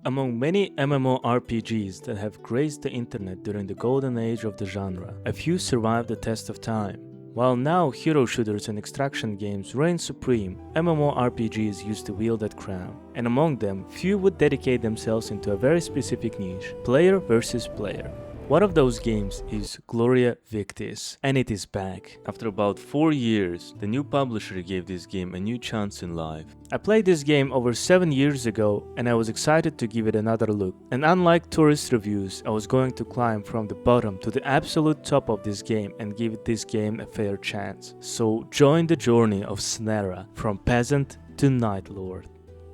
Among many MMORPGs that have graced the internet during the golden age of the genre, a few survived the test of time. While now hero shooters and extraction games reign supreme, MMORPGs used to wield that crown, and among them, few would dedicate themselves into a very specific niche: player versus player. One of those games is Gloria Victis, and it is back. After about 4 years, the new publisher gave this game a new chance in life. I played this game over 7 years ago, and I was excited to give it another look. And unlike tourist reviews, I was going to climb from the bottom to the absolute top of this game and give this game a fair chance. So join the journey of Snera, from peasant to Night Lord.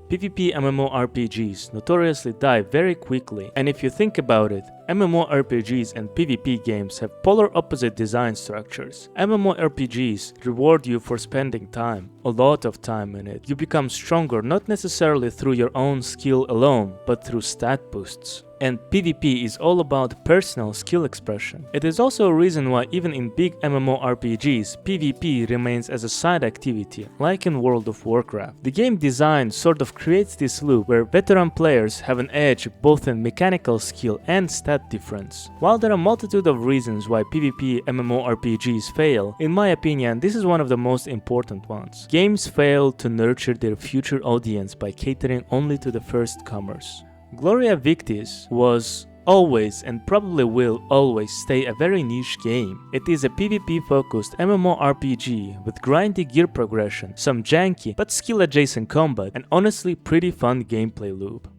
PvP MMORPGs notoriously die very quickly, and if you think about it, MMORPGs and PvP games have polar opposite design structures. MMORPGs reward you for spending time, a lot of time in it. You become stronger not necessarily through your own skill alone, but through stat boosts. And PvP is all about personal skill expression. It is also a reason why even in big MMORPGs, PvP remains as a side activity, like in World of Warcraft. The game design sort of creates this loop where veteran players have an edge both in mechanical skill and stat difference. While there are a multitude of reasons why PvP MMORPGs fail, in my opinion this is one of the most important ones. Games fail to nurture their future audience by catering only to the first comers. Gloria Victis was always and probably will always stay a very niche game. It is a PvP focused MMORPG with grindy gear progression, some janky but skill adjacent combat, and honestly pretty fun gameplay loop.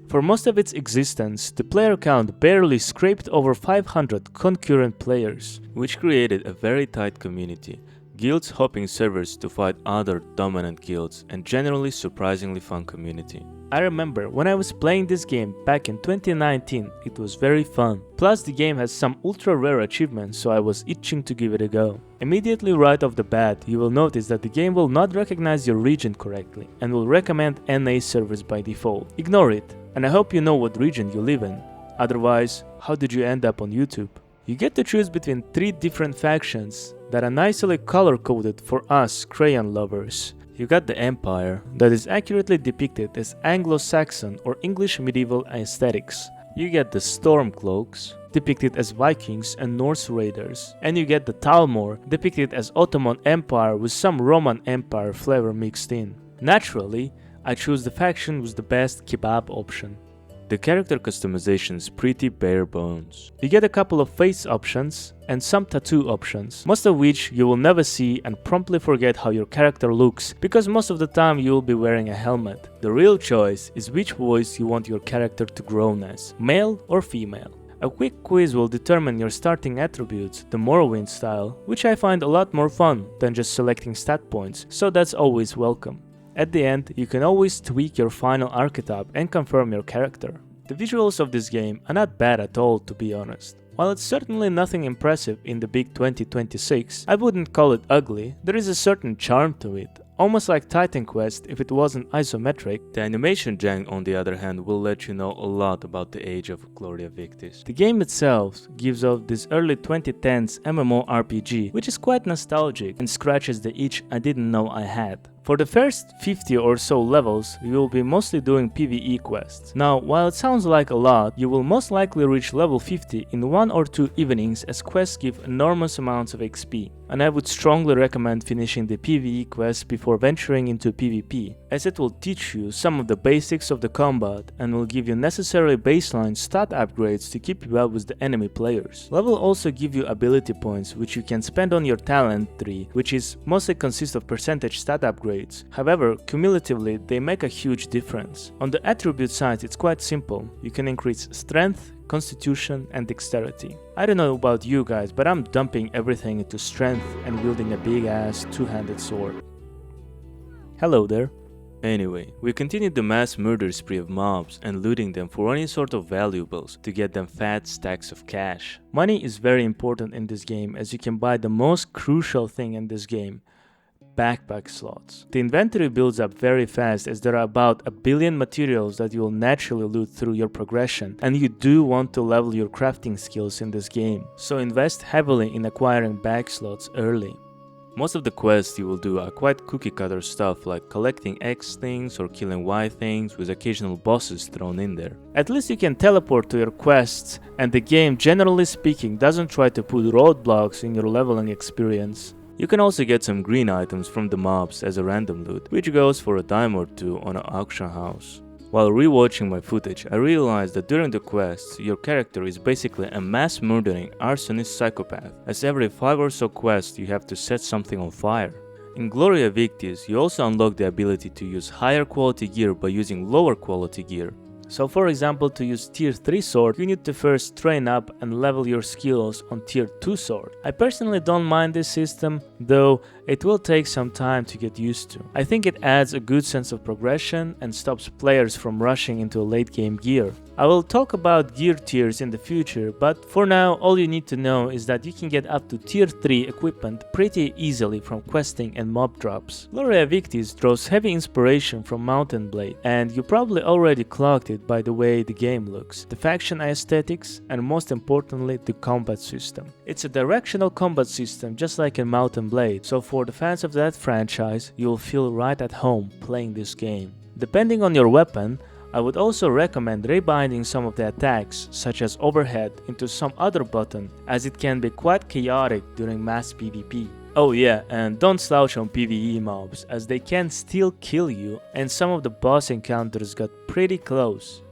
For most of its existence, the player count barely scraped over 500 concurrent players, which created a very tight community, guilds hopping servers to fight other dominant guilds, and generally surprisingly fun community. I remember when I was playing this game back in 2019, it was very fun. Plus the game has some ultra rare achievements, so I was itching to give it a go. Immediately right off the bat, you will notice that the game will not recognize your region correctly and will recommend NA servers by default. Ignore it, and I hope you know what region you live in. Otherwise, how did you end up on YouTube? You get to choose between 3 different factions that are nicely color-coded for us crayon lovers. You got the Empire, that is accurately depicted as Anglo-Saxon or English medieval aesthetics. You get the Stormcloaks, depicted as Vikings and Norse raiders. And you get the Talmor, depicted as Ottoman Empire with some Roman Empire flavor mixed in. Naturally, I choose the faction with the best kebab option. The character customization is pretty bare bones. You get a couple of face options and some tattoo options, most of which you will never see and promptly forget how your character looks because most of the time you will be wearing a helmet. The real choice is which voice you want your character to groan as, male or female. A quick quiz will determine your starting attributes, the Morrowind style, which I find a lot more fun than just selecting stat points, so that's always welcome. At the end, you can always tweak your final archetype and confirm your character. The visuals of this game are not bad at all, to be honest. While it's certainly nothing impressive in the big 2026, I wouldn't call it ugly. There is a certain charm to it, almost like Titan Quest if it wasn't isometric. The animation jank on the other hand will let you know a lot about the age of Gloria Victis. The game itself gives off this early 2010s MMORPG, which is quite nostalgic and scratches the itch I didn't know I had. For the first 50 or so levels, you will be mostly doing PvE quests. Now, while it sounds like a lot, you will most likely reach level 50 in 1 or 2 evenings as quests give enormous amounts of XP. And I would strongly recommend finishing the PvE quests before venturing into PvP, as it will teach you some of the basics of the combat and will give you necessary baseline stat upgrades to keep you up with the enemy players. Level also give you ability points which you can spend on your talent tree, which is mostly consists of percentage stat upgrades. However, cumulatively they make a huge difference. On the attribute side it's quite simple. You can increase strength, constitution and dexterity. I don't know about you guys, but I'm dumping everything into strength and wielding a big ass two-handed sword. Hello there. Anyway, we continued the mass murder spree of mobs and looting them for any sort of valuables to get them fat stacks of cash. Money is very important in this game as you can buy the most crucial thing in this game: backpack slots. The inventory builds up very fast as there are about 1 billion materials that you will naturally loot through your progression, and you do want to level your crafting skills in this game, so invest heavily in acquiring bag slots early. Most of the quests you will do are quite cookie cutter stuff like collecting X things or killing Y things with occasional bosses thrown in there. At least you can teleport to your quests, and the game, generally speaking, doesn't try to put roadblocks in your leveling experience. You can also get some green items from the mobs as a random loot, which goes for a dime or two on an auction house. While rewatching my footage, I realized that during the quests, your character is basically a mass murdering arsonist psychopath, as every 5 or so quests you have to set something on fire. In Gloria Victis, you also unlock the ability to use higher quality gear by using lower quality gear. So for example, to use tier 3 sword, you need to first train up and level your skills on tier 2 sword. I personally don't mind this system, though it will take some time to get used to. I think it adds a good sense of progression and stops players from rushing into late game gear. I will talk about gear tiers in the future, but for now all you need to know is that you can get up to tier 3 equipment pretty easily from questing and mob drops. Gloria Victis draws heavy inspiration from Mountain Blade, and you probably already clocked it by the way the game looks, the faction aesthetics, and most importantly the combat system. It's a directional combat system just like in Mountain Blade, so for the fans of that franchise, you'll feel right at home playing this game. Depending on your weapon, I would also recommend rebinding some of the attacks, such as overhead, into some other button, as it can be quite chaotic during mass PvP. Oh yeah, and don't slouch on PvE mobs, as they can still kill you, and some of the boss encounters got pretty close.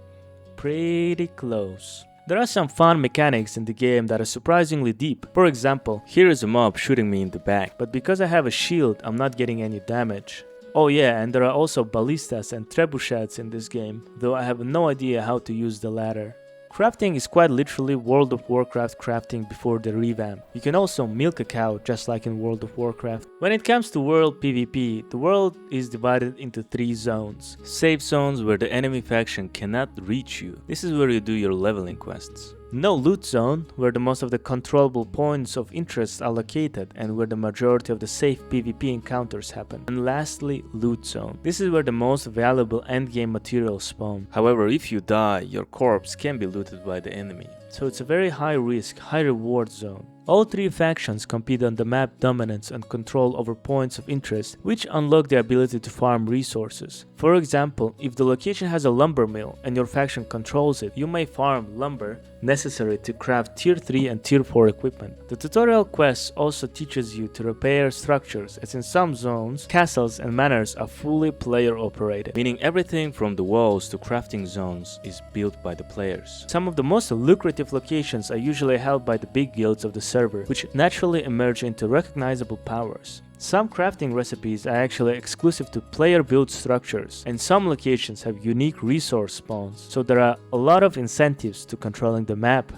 There are some fun mechanics in the game that are surprisingly deep. For example, here is a mob shooting me in the back, but because I have a shield, I'm not getting any damage. Oh yeah, and there are also ballistas and trebuchets in this game, though I have no idea how to use the latter. Crafting is quite literally World of Warcraft crafting before the revamp. You can also milk a cow just like in World of Warcraft. When it comes to world PvP, the world is divided into 3 zones. Safe zones where the enemy faction cannot reach you. This is where you do your leveling quests. No loot zone, where the most of the controllable points of interest are located and where the majority of the safe PvP encounters happen. And lastly, loot zone. This is where the most valuable endgame materials spawn. However, if you die, your corpse can be looted by the enemy. So it's a very high risk, high reward zone. All 3 factions compete on the map dominance and control over points of interest, which unlock the ability to farm resources. For example, if the location has a lumber mill and your faction controls it, you may farm lumber necessary to craft tier 3 and tier 4 equipment. The tutorial quest also teaches you to repair structures, as in some zones, castles and manors are fully player operated, meaning everything from the walls to crafting zones is built by the players. Some of the most lucrative locations are usually held by the big guilds of the server, which naturally emerge into recognizable powers. Some crafting recipes are actually exclusive to player-built structures, and some locations have unique resource spawns, so there are a lot of incentives to controlling the map.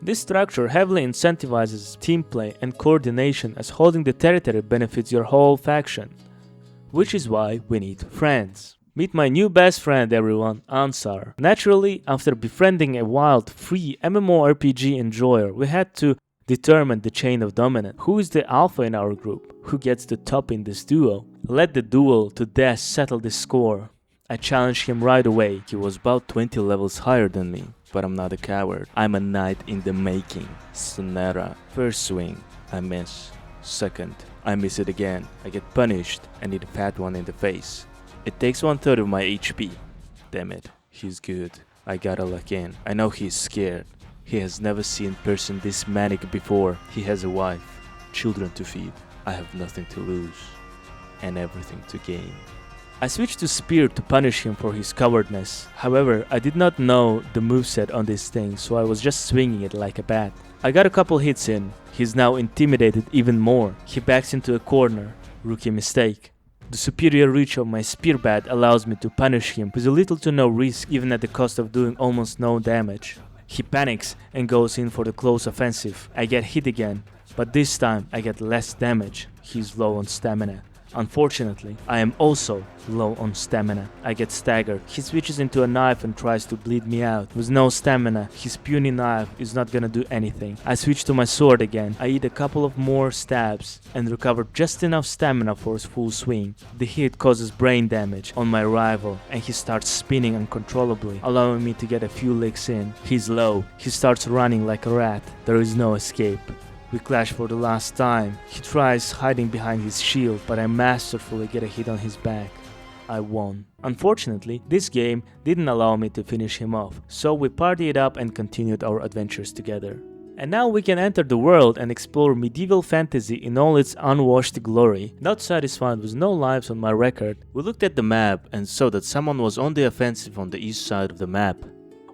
This structure heavily incentivizes team play and coordination, as holding the territory benefits your whole faction. Which is why we need friends. Meet my new best friend everyone, Ansar. Naturally, after befriending a wild, free MMORPG enjoyer, we had to determine the chain of dominance. Who is the alpha in our group? Who gets the top in this duo? Let the duel to death settle the score. I challenged him right away. He was about 20 levels higher than me, but I'm not a coward. I'm a knight in the making. Sonera. First swing, I miss. Second, I miss it again. I get punished and eat a fat one in the face. It takes 1/3 of my HP. Damn it, he's good. I gotta lock in. I know he's scared. He has never seen a person this manic before. He has a wife, children to feed. I have nothing to lose and everything to gain. I switched to Spear to punish him for his cowardness. However, I did not know the moveset on this thing, so I was just swinging it like a bat. I got a couple hits in. He's now intimidated even more. He backs into a corner. Rookie mistake. The superior reach of my spear bat allows me to punish him with little to no risk, even at the cost of doing almost no damage. He panics and goes in for the close offensive. I get hit again, but this time I get less damage. He's low on stamina. Unfortunately, I am also low on stamina. I get staggered. He switches into a knife and tries to bleed me out. With no stamina, his puny knife is not gonna do anything. I switch to my sword again. I eat a couple of more stabs and recover just enough stamina for his full swing. The hit causes brain damage on my rival and he starts spinning uncontrollably, allowing me to get a few licks in. He's low. He starts running like a rat. There is no escape. We clash for the last time. He tries hiding behind his shield, but I masterfully get a hit on his back. I won. Unfortunately, this game didn't allow me to finish him off, so we partied up and continued our adventures together. And now we can enter the world and explore medieval fantasy in all its unwashed glory. Not satisfied with no lives on my record, we looked at the map and saw that someone was on the offensive on the east side of the map.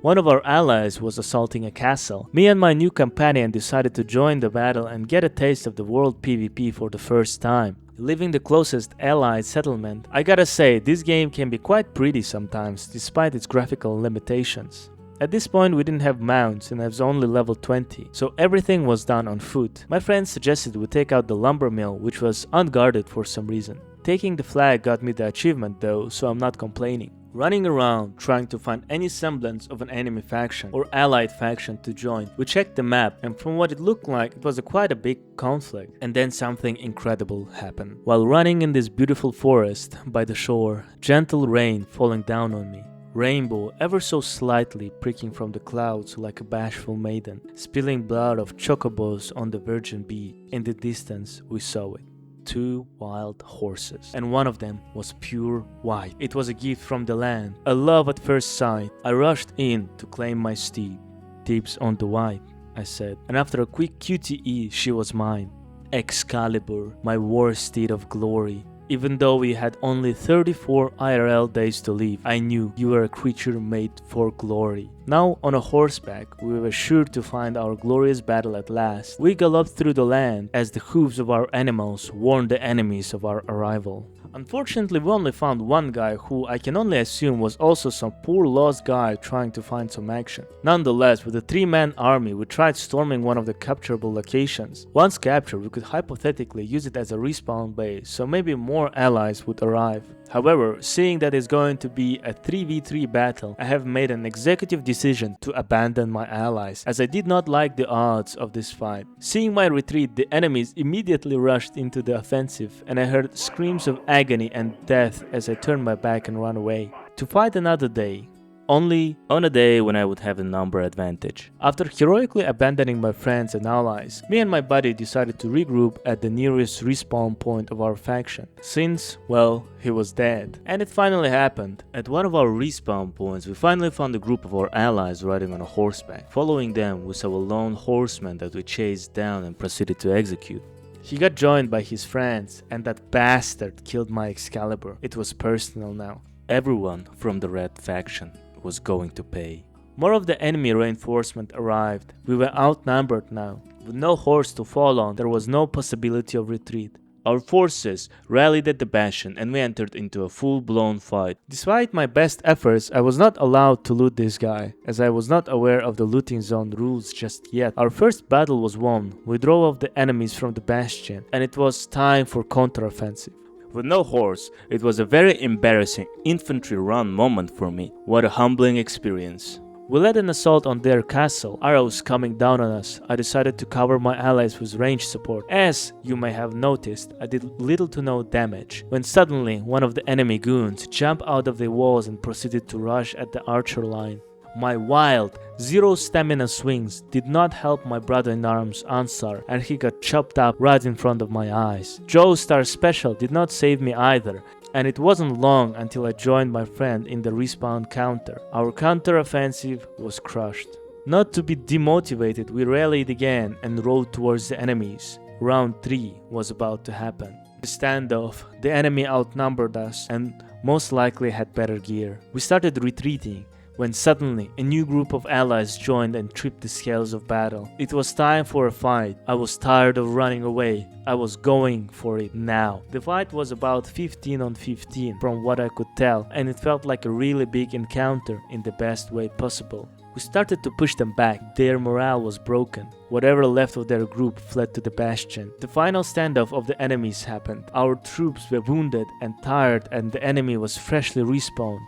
One of our allies was assaulting a castle. Me and my new companion decided to join the battle and get a taste of the world PvP for the first time. Leaving the closest allied settlement, I gotta say, this game can be quite pretty sometimes, despite its graphical limitations. At this point we didn't have mounts and I was only level 20, so everything was done on foot. My friend suggested we take out the lumber mill, which was unguarded for some reason. Taking the flag got me the achievement though, so I'm not complaining. Running around, trying to find any semblance of an enemy faction or allied faction to join, we checked the map and from what it looked like, it was quite a big conflict. And then something incredible happened. While running in this beautiful forest by the shore, gentle rain falling down on me. Rainbow ever so slightly pricking from the clouds like a bashful maiden, spilling blood of chocobos on the virgin bee. In the distance we saw it. 2 wild horses, and one of them was pure white. It was a gift from the land, a love at first sight. I rushed in to claim my steed. "Dibs on the white," I said, and after a quick QTE she was mine. Excalibur, my war steed of glory. Even though we had only 34 IRL days to live, I knew you were a creature made for glory. Now on a horseback, we were sure to find our glorious battle at last. We galloped through the land as the hooves of our animals warned the enemies of our arrival. Unfortunately, we only found one guy who I can only assume was also some poor lost guy trying to find some action. Nonetheless, with a 3-man army, we tried storming one of the capturable locations. Once captured, we could hypothetically use it as a respawn base, so maybe more allies would arrive. However, seeing that it's going to be a 3v3 battle, I have made an executive decision to abandon my allies, as I did not like the odds of this fight. Seeing my retreat, the enemies immediately rushed into the offensive, and I heard screams of agony and death as I turned my back and ran away. To fight another day. Only on a day when I would have a number advantage. After heroically abandoning my friends and allies, me and my buddy decided to regroup at the nearest respawn point of our faction, since, well, he was dead. And it finally happened. At one of our respawn points, we finally found a group of our allies riding on a horseback. Following them, we saw a lone horseman that we chased down and proceeded to execute. He got joined by his friends, and that bastard killed my Excalibur. It was personal now. Everyone from the red faction was going to pay. More of the enemy reinforcement arrived. We were outnumbered now. With no horse to fall on, there was no possibility of retreat. Our forces rallied at the bastion and we entered into a full-blown fight. Despite my best efforts, I was not allowed to loot this guy, as I was not aware of the looting zone rules just yet. Our first battle was won. We drove off the enemies from the bastion, and it was time for counteroffensive. With no horse, it was a very embarrassing infantry run moment for me. What a humbling experience. We led an assault on their castle, arrows coming down on us. I decided to cover my allies with range support. As you may have noticed, I did little to no damage, when suddenly one of the enemy goons jumped out of the walls and proceeded to rush at the archer line. My wild, zero stamina swings did not help my brother-in-arms Ansar, and he got chopped up right in front of my eyes. Joe's star special did not save me either, and it wasn't long until I joined my friend in the respawn counter. Our counter-offensive was crushed. Not to be demotivated, we rallied again and rode towards the enemies. Round 3 was about to happen. The standoff, the enemy outnumbered us and most likely had better gear. We started retreating, when suddenly a new group of allies joined and tripped the scales of battle. It was time for a fight. I was tired of running away. I was going for it now. The fight was about 15 on 15 from what I could tell, and it felt like a really big encounter in the best way possible. We started to push them back. Their morale was broken. Whatever left of their group fled to the bastion. The final standoff of the enemies happened. Our troops were wounded and tired, and the enemy was freshly respawned.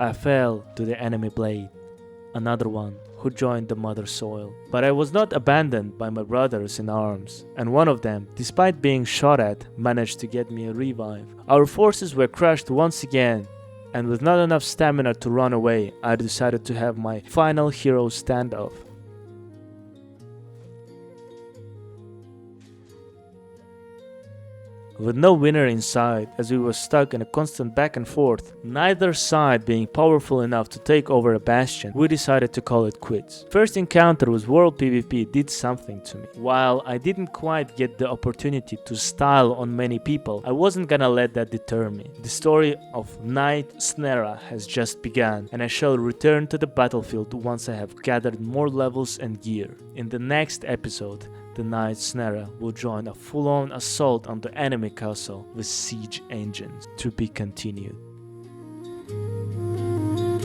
I fell to the enemy blade, another one who joined the mother soil. But I was not abandoned by my brothers in arms, and one of them, despite being shot at, managed to get me a revive. Our forces were crushed once again, and with not enough stamina to run away, I decided to have my final hero standoff. with no winner in sight, as we were stuck in a constant back and forth, neither side being powerful enough to take over a bastion, we decided to call it quits. First encounter with World PvP did something to me. While I didn't quite get the opportunity to style on many people, I wasn't gonna let that deter me. The story of Knight Snera has just begun, and I shall return to the battlefield once I have gathered more levels and gear. In the next episode, the Knight Snera will join a full-on assault on the enemy castle with siege engines, to be continued.